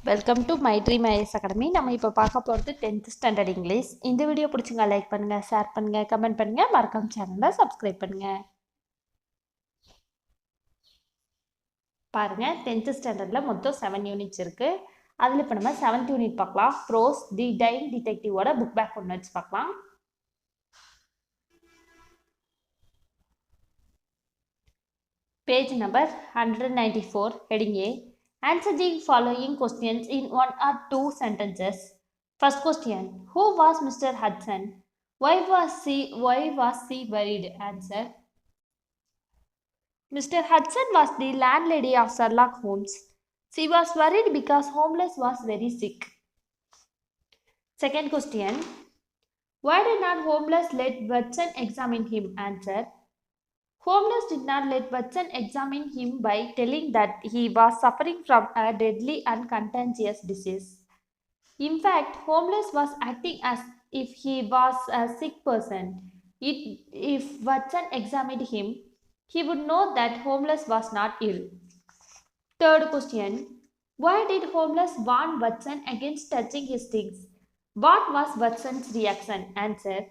Welcome to my dream IS academy. நம்ம இப்போ பார்க்க போகிறது 10th ஸ்டாண்டர்ட் இங்கிலீஷ். இந்த வீடியோ பிடிச்சிங்க லைக் பண்ணுங்கள், ஷேர் பண்ணுங்கள், கமெண்ட் பண்ணுங்கள், மறக்காம சேனலை சப்ஸ்கிரைப் பண்ணுங்கள். பாருங்கள், 10th ஸ்டாண்டர்டில் மொத்தம் 7 யூனிட்ஸ் இருக்குது. அதில் இப்போ நம்ம 7th யூனிட் பார்க்கலாம். ப்ரோஸ் தி டைங் டிடெக்டிவோட புக் பேக் ஒன்று வச்சு பார்க்கலாம். Page number 194, heading A. Answer the following questions in 1 or 2 sentences. First question. Who was Mr. Hudson? Why was he buried? Answer. Mr. Hudson was the landlady of Sherlock Holmes. She was worried because Holmes was very sick. Second question. Why did not Holmes let Watson examine him? Answer. Holmes did not let Watson examine him by telling that he was suffering from a deadly and contagious disease. In fact, Holmes was acting as if he was a sick person. If Watson examined him, he would know that Holmes was not ill. Third question. Why did Holmes warn Watson against touching his things? What was Watson's reaction? Answer.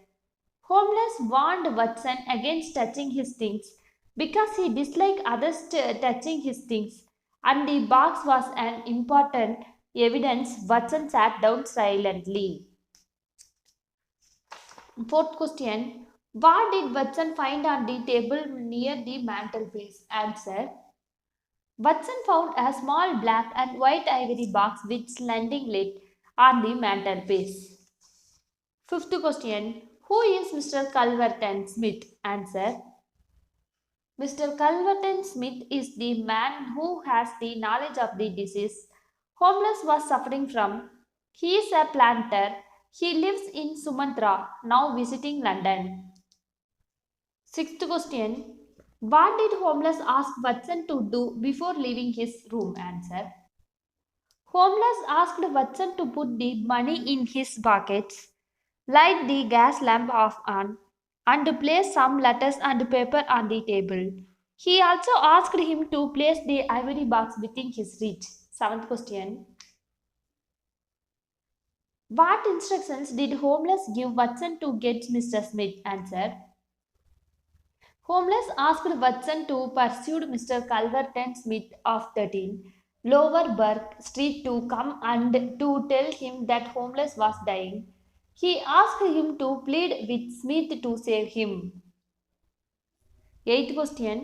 Holmes warned Watson against touching his things because he disliked others touching his things, and the box was an important evidence. Watson sat down silently. Fourth question. What did Watson find on the table near the mantelpiece? Answer. Watson found a small black and white ivory box with sliding lid on the mantelpiece. Fifth question. Who is Mr. Culverton Smith? Answer. Mr. Culverton Smith is the man who has the knowledge of the disease Holmes was suffering from. He is a planter. He lives in Sumatra, now visiting London. Sixth question. What did Holmes ask Watson to do before leaving his room? Answer. Holmes asked Watson to put the money in his pockets, light the gas lamp off on, and place some letters and paper on the table. He also asked him to place the ivory box within his reach. Seventh question. What instructions did Holmes give Watson to get Mr. Smith? Answer. Holmes asked Watson to pursue Mr. Culverton Smith of 13 Lower Burke Street to come and to tell him that Holmes was dying. He asked him to plead with Smith to save him. Eighth question.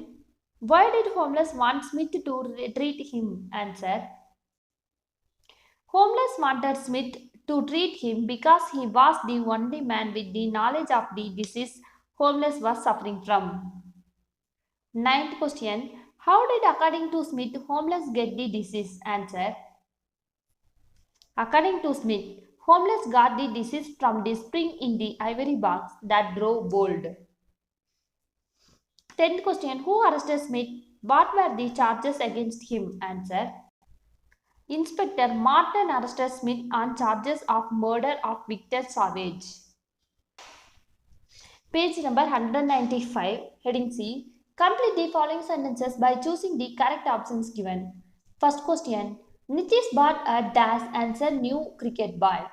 Why did Holmes want Smith to treat him? Answer. Holmes wanted Smith to treat him because he was the only man with the knowledge of the disease Holmes was suffering from. Ninth question. How did, according to Smith, Holmes get the disease? Answer. According to Smith, Holmes got the disease from the spring in the ivory box that grew bold. 10th question. Who arrested Smith? What were the charges against him? Answer. Inspector Martin arrested Smith on charges of murder of Victor Savage. Page number 195, heading C. Complete the following sentences by choosing the correct options given. First question. Nitish bought a dash answer new cricket bat.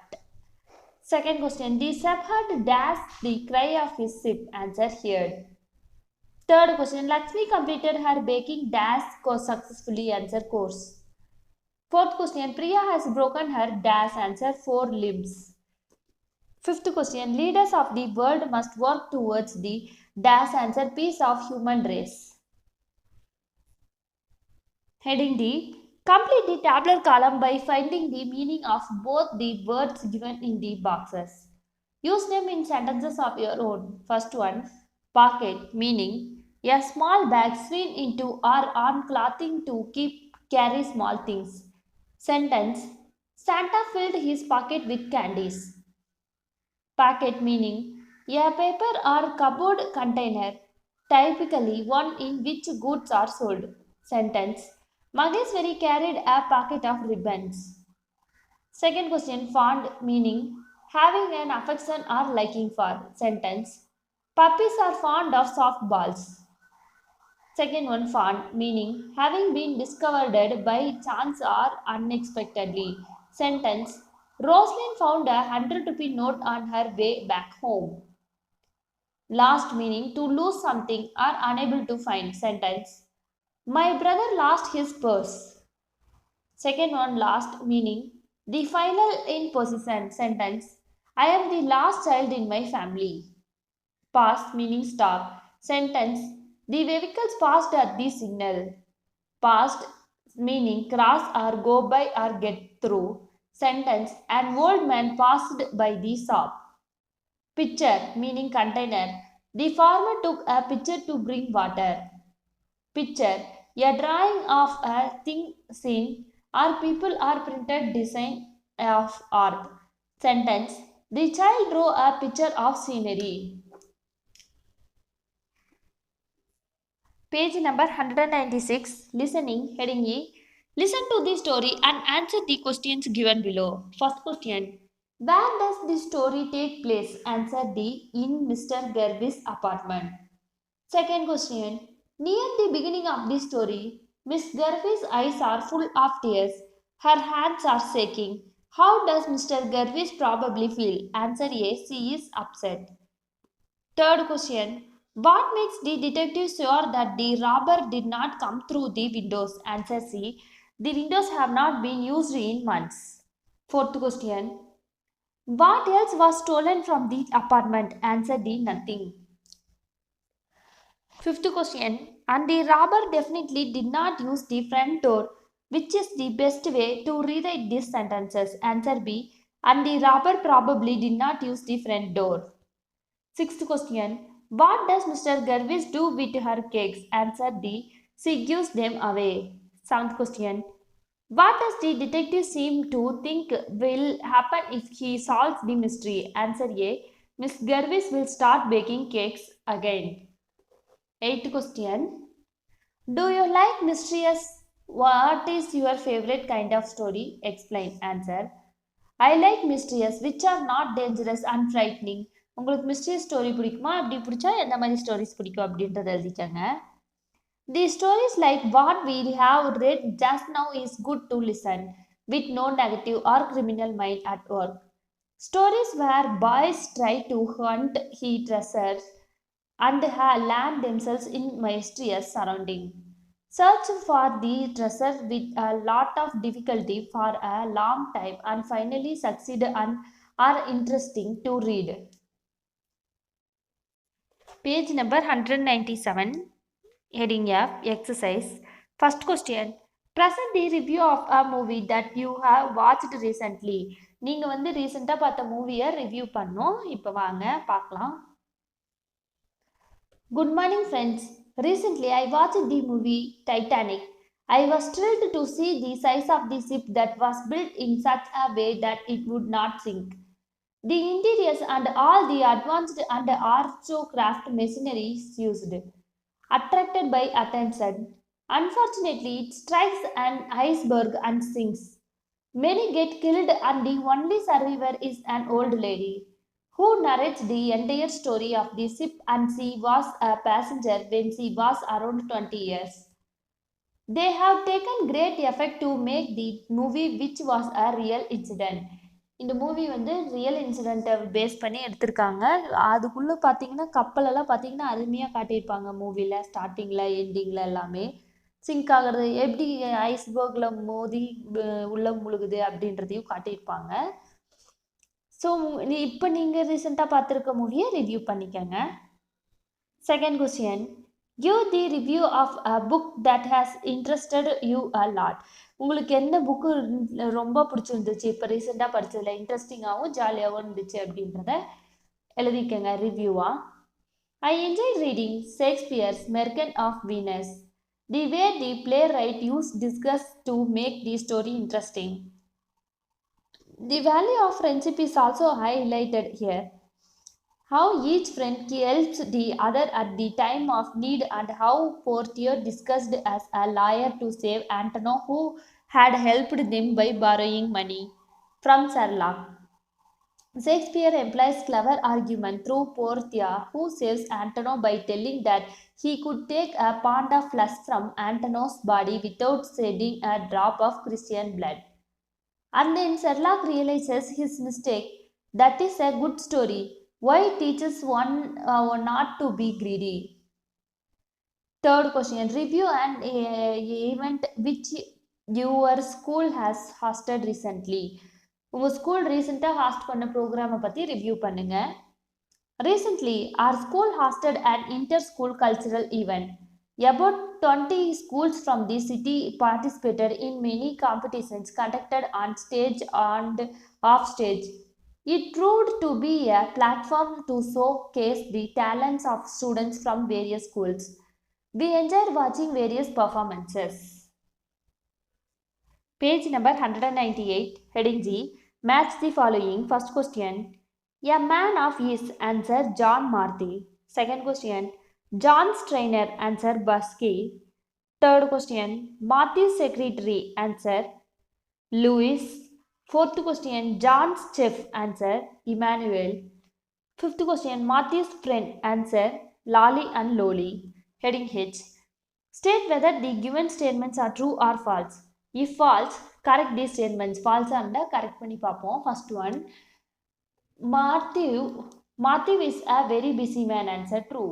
Second question. The shepherd dash the cry of his sheep answer heard. Third question. Lakshmi completed her baking dash course successfully answer course. Fourth question. Priya has broken her dash answer 4 limbs. Fifth question. Leaders of the world must work towards the dash answer peace of human race. Heading D. Complete the tabular column by finding the meaning of both the words given in the boxes. Use them in sentences of your own. First one. Pocket, meaning a small bag sewn into or on clothing to carry small things. Sentence. Santa filled his pocket with candies. Packet, meaning a paper or cupboard container, typically one in which goods are sold. Sentence. Mageshwari carried a packet of ribbons. Second question. Fond, meaning having an affection or liking for. Sentence. Puppies are fond of soft balls. Second one, found, meaning having been discovered by chance or unexpectedly. Sentence, Roslyn found a 100 rupee note on her way back home. Last, meaning to lose something or unable to find. Sentence, my brother lost his purse. Second one, last, meaning the final in possession. Sentence, I am the last child in my family. Pass, meaning stop. Sentence, the vehicles passed at the signal. Passed, meaning cross or go by or get through. Sentence, an old man passed by the shop. Pitcher, meaning container. The farmer took a pitcher to bring water. Picture, a drawing of a thing seen or people or printed design of art. Sentence, the child drew a picture of scenery. Page number 196, listening, heading E. Listen to the story and answer the questions given below. First question, where does the story take place? Answer D, in Mr. Garvey's apartment. Second question, near the beginning of the story, Miss Garvey's eyes are full of tears. Her hands are shaking. How does Mr. Garvey probably feel? Answer A, she is upset. Third question, what makes the detective sure that the robber did not come through the windows? Answer C, the windows have not been used in months. Fourth question, what else was stolen from the apartment? Answer D, nothing. Fifth question, and the robber definitely did not use the front door. Which is the best way to rewrite these sentences? Answer B, and the robber probably did not use the front door. Sixth question, what does Mr. Garvis do with her cakes? Answer D, she gives them away. Seventh question, what does the detective seem to think will happen if he solves the mystery? Answer A, Miss Garvis will start baking cakes again. Eighth question, do you like mysterious? What is your favorite kind of story? Explain. Answer, I like mysterious which are not dangerous and frightening. உங்களுக்கு mysterious story பிடிக்குமா அப்படி பிடிச்சா எந்த மாதிரி stories பிடிக்கும் அப்படின்றத எழுதிக்கங்க. The stories like what we have read just now is good to listen with no negative or criminal mind at work. Stories where boys try to hunt heat treasures and land themselves in mysterious surrounding. Search for the treasure with a lot of difficulty for a long time and finally succeed and are interesting to read. Page number 197, heading F, exercise. First question, present the review of a movie that you have watched recently. நீங்கள் வந்து ரீசெண்டாக பார்த்த மூவியை review பண்ணோம். இப்போ வாங்க பார்க்கலாம். Good morning friends. Recently I watched the movie Titanic. I was thrilled to see the size of the ship that was built in such a way that it would not sink. The interiors and all the advanced and archocraft machinery used attracted by attention. Unfortunately, it strikes an iceberg and sinks. Many get killed and the only survivor is an old lady who narrates the entire story of the ship, and she was a passenger when she was around 20 years. They have taken great effort to make the movie which was a real incident. இந்த movie வந்து real இன்சிடெண்ட்டை base பண்ணி எடுத்திருக்காங்க. அதுக்குள்ளே பார்த்தீங்கன்னா கப்பலெல்லாம் பார்த்தீங்கன்னா அருமையாக காட்டியிருப்பாங்க மூவியில். ஸ்டார்டிங்கில் எண்டிங்கில் எல்லாமே சிங்க் ஆகிறது எப்படி ஐஸ்பர்கில் மோதி உள்ளே முழுகுது அப்படின்றதையும் காட்டியிருப்பாங்க. ஸோ இப்போ நீங்கள் ரீசெண்டாக பார்த்துருக்க மூவியை ரிவ்யூ பண்ணிக்கோங்க. Second question, give the review of a book that has interested you a lot. உங்களுக்கு எந்த புக்கு ரொம்ப பிடிச்சிருந்துச்சு, இப்போ ரீசெண்டாக படித்ததில் இன்ட்ரெஸ்டிங்காகவும் ஜாலியாகவும் இருந்துச்சு அப்படின்றத எழுதிக்கங்க ரிவ்யூவா. I enjoyed reading Shakespeare's Merchant of Venus. The way the playwright used disguise to make the story interesting. The value of friendship is also highlighted here. How each friend helps the other at the time of need, and how Portia discussed as a lawyer to save Antonio, who had helped them by borrowing money from Sherlock. Shakespeare employs clever argument through Portia, who saves Antenor by telling that he could take a pound of flesh from Antenor's body without shedding a drop of Christian blood. And then Sherlock realizes his mistake. That is a good story. Why it teaches one not to be greedy? Third question. Review an event which your school has hosted recently. உங்கள் school ரீசெண்டாக ஹாஸ்ட் பண்ண ப்ரோக்ராமை பற்றி review பண்ணுங்க. Recently, our school hosted an inter-school cultural event. About 20 schools from the city participated in many competitions conducted on stage and off stage. It proved to be a platform to showcase the talents of students from various schools. We enjoyed watching various performances. Page number 198, heading G. Match the following. First question. A man of his, answer John Marty. Second question. John's trainer, answer Busky. Third question. Marty's secretary, answer Louis. Fourth question. John's chef, answer Emmanuel. Fifth question. Marty's friend, answer Lolly and Lolly. Heading H. State whether the given statements are true or false. If false, correct these statements. False and correct பண்ணி பார்ப்போம். First one. Matthew is a very busy man, answer true.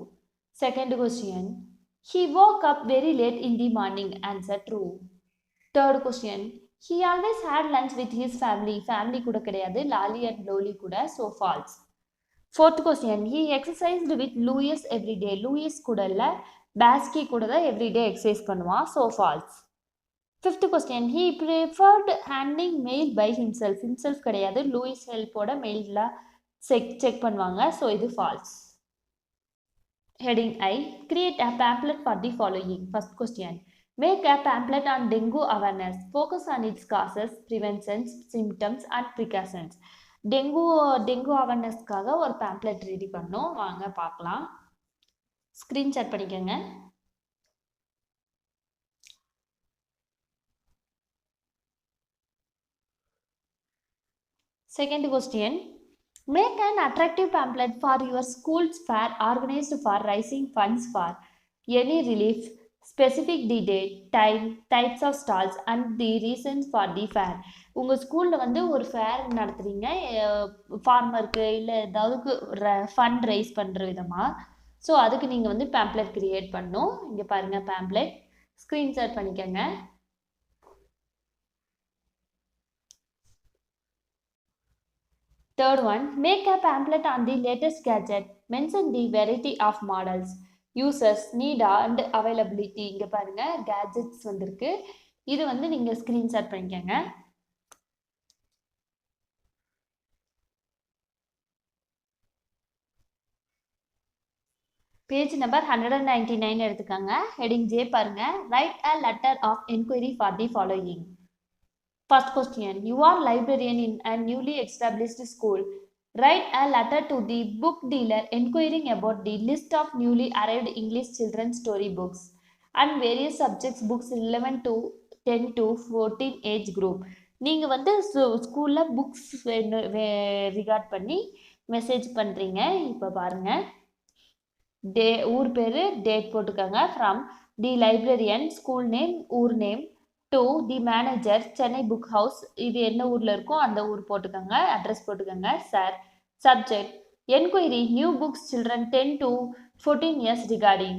Second question. He woke up very late in the morning, answer true. Third question. He always had lunch with his family. Family கூட கிடையாது. Lolly and Lolly கூட, so false. Fourth question. He exercised with Louis every day. Louis கூட இல்லை, Basky கூட தான் everyday exercise பண்ணுவான், so false. Fifth question. He preferred handling mail by himself. Himself கிடையாது, Louis helpோட mail check பண்ணுவாங்க, so இது false. Heading I. Create a pamphlet for the following. First question. Make a pamphlet on dengue awareness. Focus on its causes, preventions, symptoms and precautions. Dengue அவேர்னஸ்க்காக ஒரு pamphlet ready பண்ணோம், வாங்க பார்க்கலாம். Screenshot பண்ணிக்கோங்க. Second question. Make an attractive pamphlet for your school's fair organized for raising funds for any relief, specific date, time, types of stalls and the reasons for the fair. உங்கள் ஸ்கூலில் வந்து ஒரு fair நடத்துகிறீங்க, ஃபார்மருக்கு இல்லை ஏதாவது fund raise பண்ணுற விதமாக. So அதுக்கு நீங்கள் வந்து பேம்ப்ளெட் க்ரியேட் பண்ணணும். இங்கே பாருங்கள் பேம்ப்ளெட், ஸ்க்ரீன்ஷாட் பண்ணிக்கோங்க. Third one. Make a pamphlet on the latest gadget. Mention the variety of models, uses, need and availability. இங்கே பாருங்கள் gadgets வந்திருக்கு, இது வந்து நீங்கள் ஸ்க்ரீன்ஷாட் பண்ணிக்கோங்க. Page number 199 எடுத்துக்கோங்க. Heading J பாருங்க. Write a letter of inquiry for the following. First question. You are librarian in a newly established school. Write a letter to the book dealer inquiring about the list of newly arrived English children's story books and various subjects books relevant to 10 to 14 age group. நீங்கள் வந்து ஸ்கூலில் books regard பண்ணி message பண்ணுறீங்க. இப்போ பாருங்கள், ஊர் பேர், date போட்டுக்கோங்க. From the librarian, school name, ஊர் name, to the manager, Chennai book house, இது என்ன ஊரில் இருக்கோ அந்த ஊர் போட்டுக்கோங்க, அட்ரஸ் போட்டுக்கோங்க. Sir. Subject enquiry new books children 10 to 14 years regarding.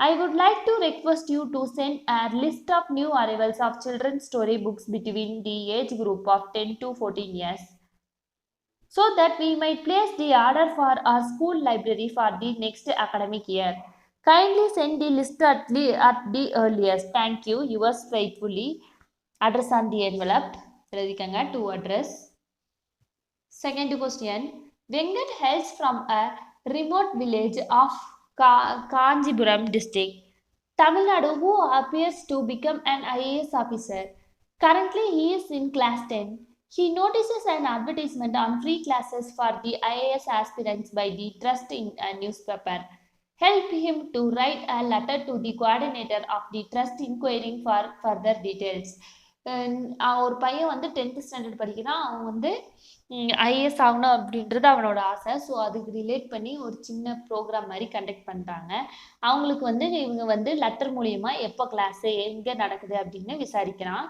I would like to request you to send a list of new arrivals of children's story books between the age group of 10 to 14 years so that we might place the order for our school library for the next academic year. Kindly send the list at the earliest. Thank you. Yours faithfully. Address on the envelope. To address. Second question. Venkat hails from a remote village of Kanjipuram district, Tamil Nadu, who appears to become an IAS officer. Currently, he is in class 10. He notices an advertisement on free classes for the IAS aspirants by the Trust in a newspaper. Help him to write a letter to the coordinator of the Trust inquiring for further details. ஒரு பையன் வந்து 10th standard படிக்கிறான். அவன் வந்து IAS ஆகணும் அப்படின்றது அவனோட ஆசை. ஸோ அதுக்கு ரிலேட் பண்ணி ஒரு சின்ன ப்ரோக்ராம் மாதிரி கண்டக்ட் பண்ணுறாங்க. அவங்களுக்கு வந்து இவங்க வந்து லெட்டர் மூலியமா எப்போ கிளாஸு எங்கே நடக்குது அப்படின்னு விசாரிக்கிறான்.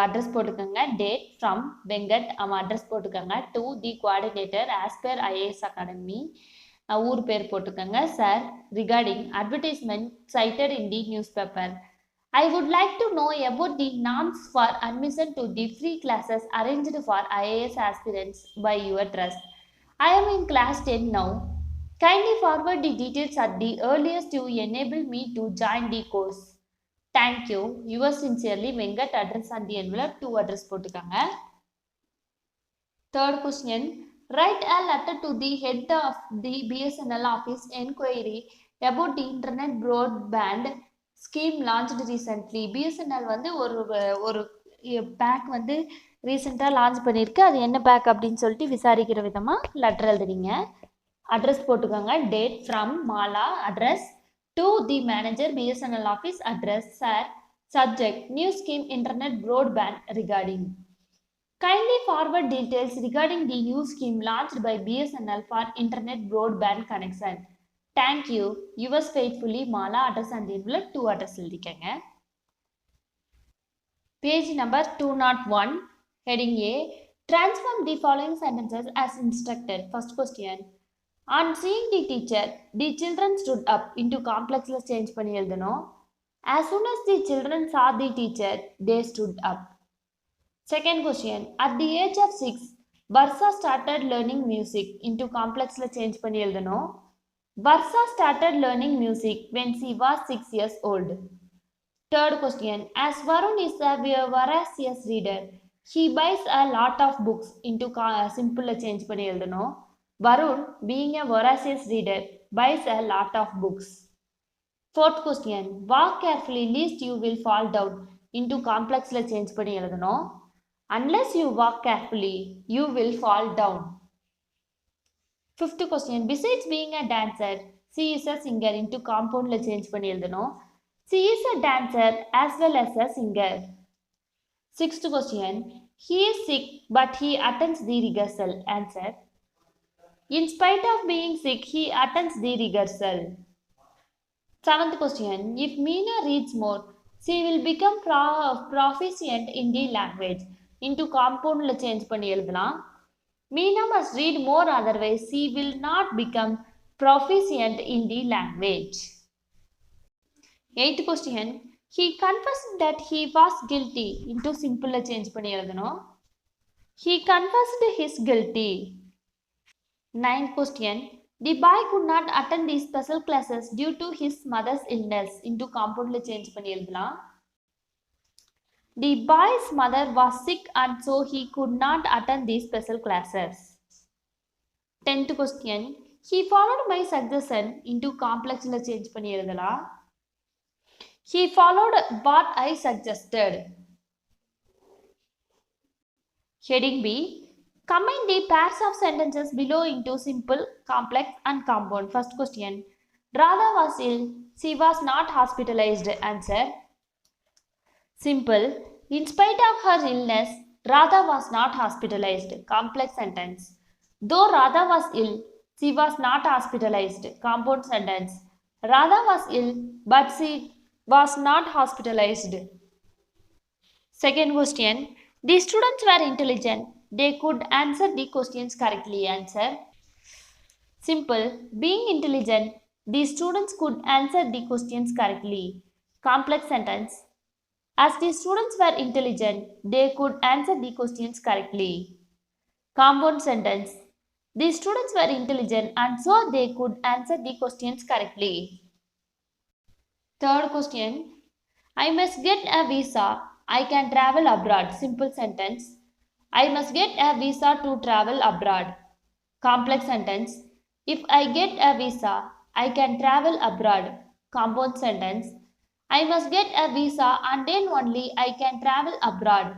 அட்ரஸ் போட்டுக்கோங்க. டேட் ஃப்ரம் வெங்கட், அவன் அட்ரஸ் போட்டுக்கோங்க. To the coordinator as per IAS academy, ஊர் பேர் போட்டுக்கோங்க. Sir, regarding advertisement cited in the news paper, I would like to know about the norms for admission to the free classes arranged for IAS aspirants by your trust. I am in class 10 now. Kindly forward the details at the earliest to enable me to join the course. Thank you. Yours sincerely, Venkat. Address on the envelope, 2 address போட்டுக்காங்க. Third question. Write a letter to the head of the BSNL office enquiry about the internet broadband scheme launched recently. BSNL வந்து ஒரு back வந்து ரீசெண்டாக launch பண்ணியிருக்கு. அது என்ன back அப்படின்னு சொல்லிட்டு விசாரிக்கிற விதமாக லெட்டர் எழுதுறீங்க. அட்ரஸ் போட்டுக்கோங்க. Date from Mala, address to the manager BSNL office, address sir, subject new scheme internet broadband regarding. Kindly forward details regarding the new scheme launched by BSNL for internet broadband connection. Thank you. Yours faithfully, Mala. Address and envelope, 2 address எழுதிக்கங்க. Page number 201. Heading A. Transform the following sentences as instructed. First question. On seeing the teacher, the children stood up. into complexல change பண்ணி எழுதணும். As soon as the children saw the teacher, they stood up. Second question. At the age of 6, Varsa started learning music. into complexல change பண்ணி எழுதணும். Varsa started learning music when she was 6 years old. Third question. As Varun is a voracious reader, he buys a lot of books. into simple change பண்ணி எழுதணும். Varun, being a voracious reader, buys a lot of books. Fourth question. Walk carefully lest you will fall down. into complexல change பண்ணி எழுதணும். Unless you walk carefully, you will fall down. Fifth question. Besides being a dancer, she is a singer. into compoundல change பண்ணி எழுதணும். She is a dancer as well as a singer. Sixth question. He is sick but he attends the rehearsal. Answer. In spite of being sick, he attends the rehearsal. Seventh question. If Meena reads more, she will become proficient in the language. into compoundல change பண்ணி எழுதலாம். Meena must read more, otherwise she will not become proficient in the language. Eighth question. He confessed that he was guilty. into simple change பண்ணி எழுதணும். He confessed his guilty. Ninth question. The boy could not attend the special classes due to his mother's illness. into compoundல change பண்ணி எழுதலாம். The boy's mother was sick and so he could not attend these special classes. 10th question. He followed my suggestion. into complexல change பண்ணி எழுதலாம். He followed what I suggested. Heading B. Combine the pairs of sentences below into simple, complex and compound. First question. Radha was ill. She was not hospitalized. Answer. Simple. In spite of her illness, Radha was not hospitalized. Complex sentence. Though Radha was ill, she was not hospitalized. Compound sentence. Radha was ill, but she was not hospitalized. Second question. The students were intelligent. They could answer the questions correctly. Answer. Simple. Being intelligent, the students could answer the questions correctly. Complex sentence. As the students were intelligent, they could answer the questions correctly. Compound sentence. The students were intelligent and so they could answer the questions correctly. Third question. I must get a visa. I can travel abroad. Simple sentence. I must get a visa to travel abroad. Complex sentence. If I get a visa, I can travel abroad. Compound sentence. I must get a visa and then only I can travel abroad.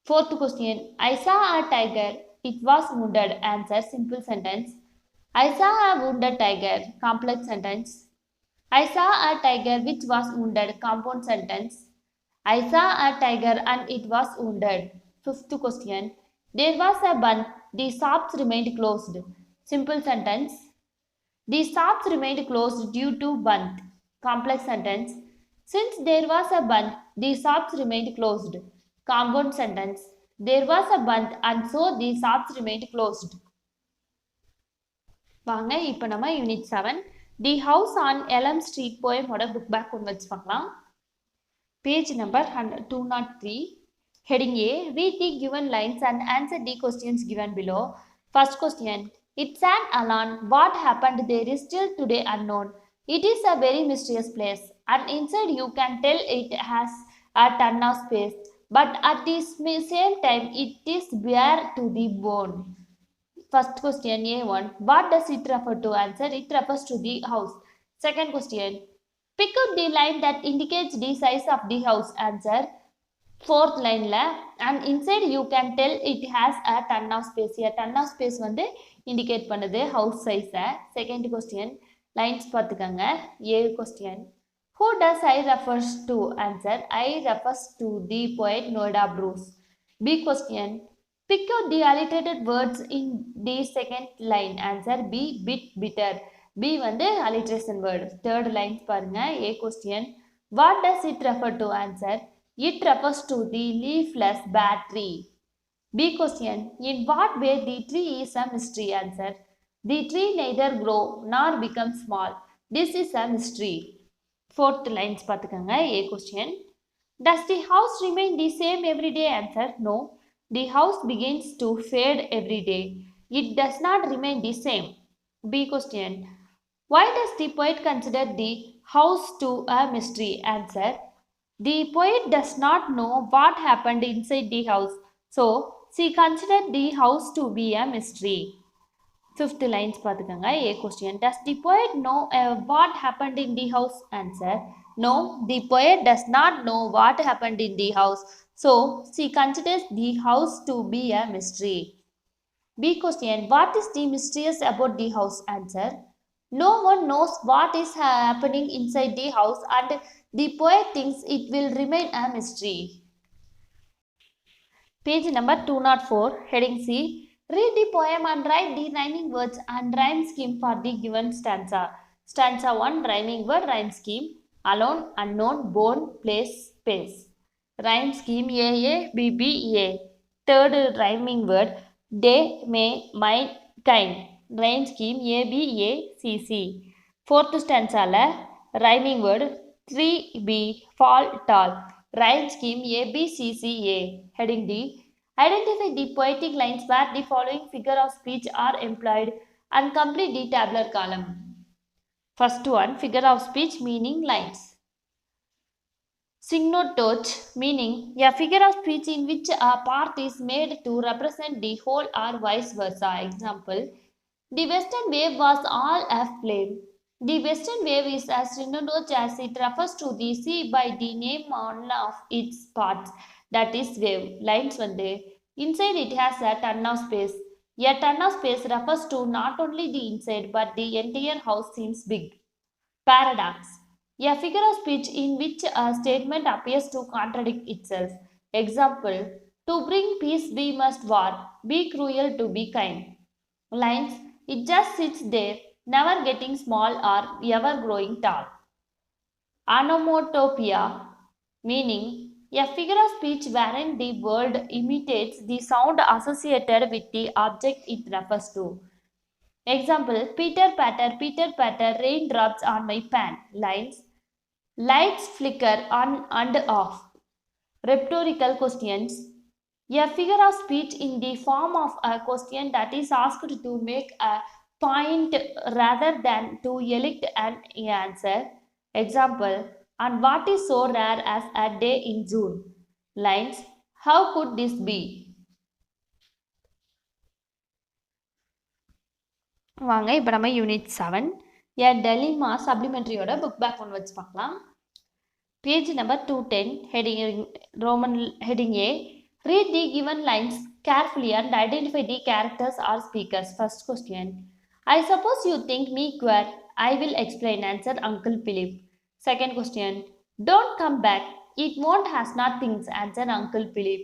Fourth question. I saw a tiger. It was wounded. Answer. Simple sentence. I saw a wounded tiger. Complex sentence. I saw a tiger which was wounded. Compound sentence. I saw a tiger and it was wounded. Fifth question. There was a bun. The shops remained closed. Simple sentence. The shops remained closed due to bunt. Complex sentence. Since there was a bunt, the shops remained closed. Compound sentence. There was a bunt and so the shops remained closed. வாங்க இப்போ நம்ம unit 7 the house on elm street போயமோட book back ஒன்று வச்சு பார்க்கலாம். Page number 203. Heading A. Read the given lines and answer the questions given below. First question. It sat alone. What happened there is still today unknown. It is a very mysterious place, and inside you can tell it has a ton of space, but at the same time it is bare to the bone. First question A1. What does it refer to? Answer. It refers to the house. Second question. Pick out the line that indicates the size of the house. Answer. Fourth line la, and inside you can tell it has a ton of space. A ton of space வந்து indicate பண்ணுது house size. Second question. Lines பார்த்துக்கங்க. A question. Who does I refers to? Answer. I refers to the poet Noida Bruce. B question. Pick out the alliterated words in the second line. Answer. B. Bit, bitter. B வந்து alliteration word. Third lines பாருங்க. A question. What does it refer to? Answer. It refers to the leafless bare tree. B question. In what way the tree is a mystery? Answer. The tree neither grow nor become small. This is a mystery. Fourth lines பார்த்துக்கங்க. A question. Does the house remain the same every day? Answer. No. The house begins to fade every day. It does not remain the same. B question. Why does the poet consider the house to a mystery? Answer. The poet does not know what happened inside the house, so she considered the house to be a mystery. Fifth lines பார்த்துக்கங்க. A question. Does the poet know what happened in the house? Answer. No, the poet does not know what happened in the house, so she considers the house to be a mystery. B question. What is the mysterious about the house? Answer. No one knows what is happening inside the house and the poet thinks it will remain a mystery. Page number 204. Heading C. Read the poem and write the rhyming words and rhyme scheme for the given stanza. Stanza 1. Rhyming word, rhyme scheme. Alone, unknown, bone, place, space. Rhyme scheme A, B, B, A. Third rhyming word, day, may, might, kind. Rhyme scheme A, B, A, C, C. Fourth stanza la, rhyming word, tree, B, fall, tall. Rhyme scheme A, B, C, C, A. Heading D. Identify the poetic lines where the following figure of speech are employed and complete the tabular column. First one, figure of speech meaning lines. Signotoch meaning a figure of speech in which a part is made to represent the whole or vice versa. Example, the western wave was all aflame. The western wave is a signotoch as it refers to the sea by the name on of its parts, that is wave. Lines வந்து inside it has a ton of space. A ton of space refers to not only the inside but the entire house seems big. Paradox. A figure of speech in which a statement appears to contradict itself. Example, to bring peace we must war, be cruel to be kind. Lines, it just sits there, never getting small or ever growing tall. Onomatopoeia, meaning a figure of speech wherein the word imitates the sound associated with the object it refers to. Example, Peter patter, raindrops on my pan. Lines, lights flicker on and off. Rhetorical questions. A figure of speech in the form of a question that is asked to make a point rather than to elicit an answer. Example, and what is so rare as a day in June? Lines, how could this be? வாங்க இப்போ நம்ம unit 7 ஏ டெலிமா சப்ளிமெண்ட்ரியோட book back ஒன்று வச்சு பார்க்கலாம். Page number 210. Heading Roman heading A. Read the given lines carefully and identify the characters or speakers. First question. I suppose you think me queer. I will explain. Answer, Uncle Philip. Second question. Don't come back. it won't has nothing, answered Uncle Philip.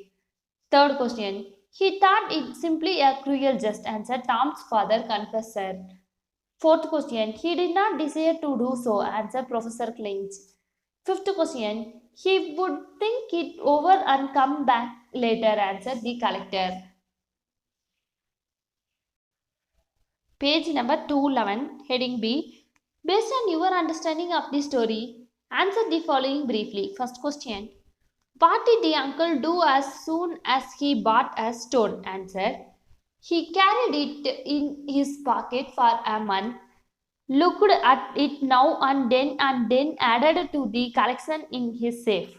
Third question, he thought it simply a cruel jest, answered Tom's father confessor. Fourth question, he did not desire to do so, answered Professor Clinch. Fifth question, he would think it over and come back later, answered the collector. Page number 211, heading B. Based on your understanding of the story, answer the following briefly. First question, what did the uncle do as soon as he bought a stone? Answer, he carried it in his pocket for a month, looked at it now and then added to the collection in his safe.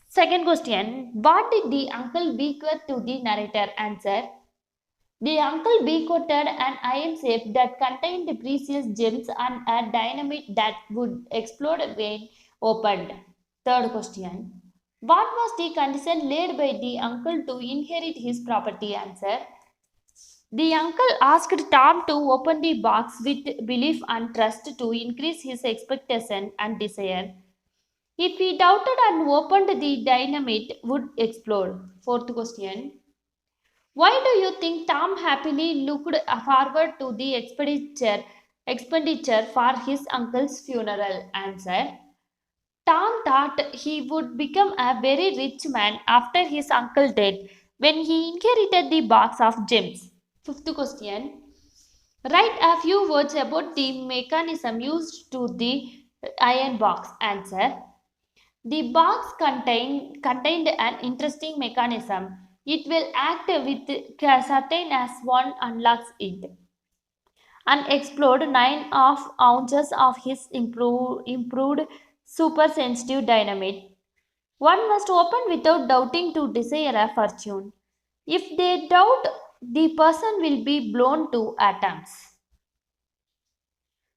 Second question, what did the uncle bequeath to the narrator? Answer, the uncle bequeathed an iron safe that contained precious gems and a dynamite that would explode when opened. Third question, what was the condition laid by the uncle to inherit his property? Answer, the uncle asked Tom to open the box with belief and trust to increase his expectation and desire. If he doubted and opened, the dynamite would explode. Fourth question, why do you think Tom happily looked forward to the expenditure for his uncle's funeral? Answer, Tom thought he would become a very rich man after his uncle died when he inherited the box of gems. Fifth question, write a few words about the mechanism used to the iron box. Answer, the box contained an interesting mechanism. It will act with certain as one unlocks it and explode 9 ounces of his improved super sensitive dynamite. One must open without doubting to desire a fortune. If they doubt, the person will be blown to atoms.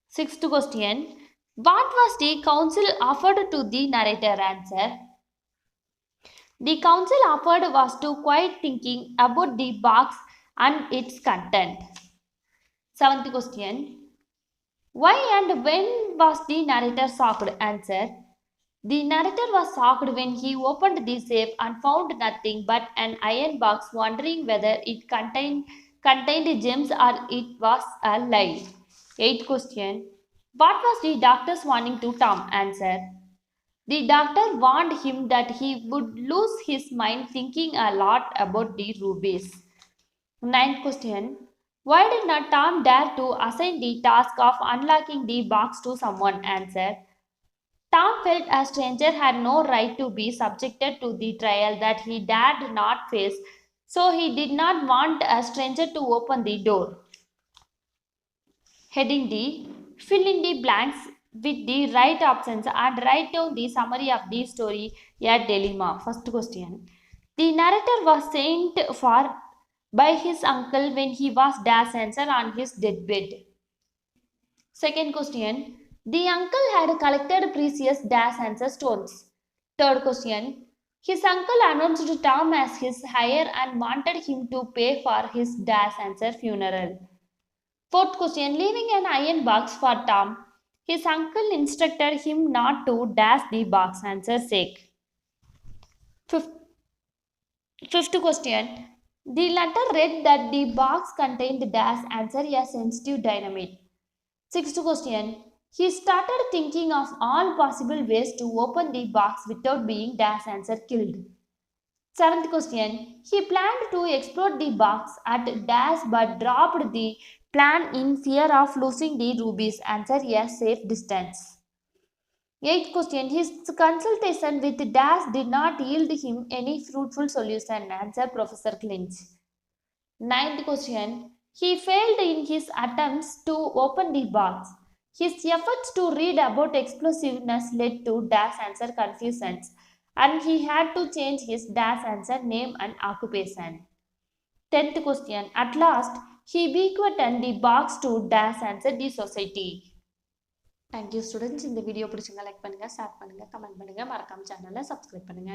Sixth question, what was the counsel offered to the narrator? Answer, the counsel offered was to quiet thinking about the box and its content. Seventh question, why and when was the narrator shocked? Answer, the narrator was shocked when he opened the safe and found nothing but an iron box, wondering whether it contained gems or it was a lie. Eighth question, what was the doctor's warning to Tom? Answer, the doctor warned him that he would lose his mind thinking a lot about the rubies. Ninth question, why did not Tom dare to assign the task of unlocking the box to someone? Answer, Tom felt a stranger had no right to be subjected to the trial that he dared not face, so he did not want a stranger to open the door. Heading D, fill in the blanks with the right options and write down the summary of the story, a dilemma. First question, the narrator was sent for by his uncle when he was dash answer on his deathbed. Second question, the uncle had collected precious dash answer stones. Third question, his uncle announced Tom as his heir and wanted him to pay for his dash answer funeral. Fourth question, leaving an iron box for Tom, his uncle instructed him not to dash the box, answer sake. Fifth question, the letter read that the box contained dash, answer a sensitive dynamite. Sixth question, he started thinking of all possible ways to open the box without being dash, answer killed. Seventh question, he planned to explode the box at dash but dropped the plan in fear of losing the rubies, answer a safe distance. Eighth question, his consultation with dash did not yield him any fruitful solution, answer Professor Clinch. Ninth question, he failed in his attempts to open the box. His efforts to read about explosiveness led to dash, answer confusions, and he had to change his dash, answer name and occupation. 10th question, at last he bequeathed the box to dash, answer the society. Thank you students. இந்த video பிடிச்சிருந்தா like பண்ணுங்க, share பண்ணுங்க, comment பண்ணுங்க, மறக்காம சேனலை subscribe பண்ணுங்க.